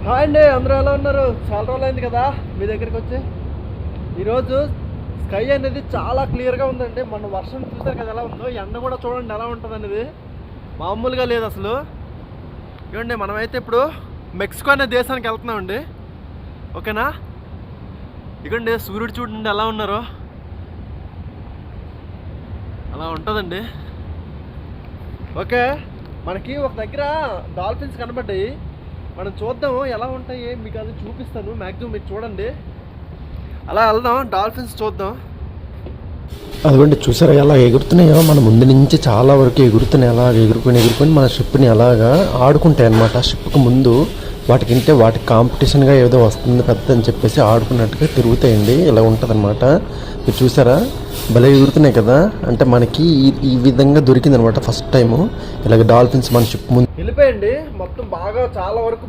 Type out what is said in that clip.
Hi అండి, అందరూ ఎలా ఉన్నారు? చాలా రోజులు అయింది కదా మీ దగ్గరికి వచ్చి. ఈరోజు స్కై అనేది చాలా క్లియర్గా ఉందండి. మన వర్షం చూసారు కదా ఎలా ఉందో, ఎండ కూడా చూడండి ఎలా ఉంటుంది అనేది. మామూలుగా లేదు అసలు. ఇవ్వండి, మనమైతే ఇప్పుడు మెక్సికో అనే దేశానికి వెళ్తున్నామండి. ఓకేనా? ఇవ్వండి, సూర్యుడు చూడండి ఎలా ఉన్నారో. అలా ఉంటుందండి. ఓకే, మనకి ఒక దగ్గర డాల్ఫిన్స్ కనబడ్డాయి. మనం చూద్దాము ఎలా ఉంటాయి, మీకు అది చూపిస్తాను. మ్యాక్సిమం మీరు చూడండి. అలా వెళ్దాం, డాల్ఫిన్స్ చూద్దాం. అదిగోండి, చూసారా ఎలా ఎగురుతున్నాయో. మన ముందు నుంచి చాలా వరకు ఎగురుతున్నాయి. అలా ఎగురుకొని మన షిప్ని అలాగా ఆడుకుంటాయి అన్నమాట. షిప్కి ముందు వాటికి కాంపిటీషన్గా ఏదో వస్తుంది పెద్ద అని చెప్పేసి ఆడుకున్నట్టుగా తిరుగుతాయండి. ఇలా ఉంటుంది అనమాట. మీరు చూసారా భలే ఎగురుతున్నాయి కదా. అంటే మనకి ఈ విధంగా దొరికింది అనమాట ఫస్ట్ టైము. ఇలాగ డాల్ఫిన్స్ మన షిప్ ముందు వెళ్ళిపోయండి. మొత్తం బాగా చాలా వరకు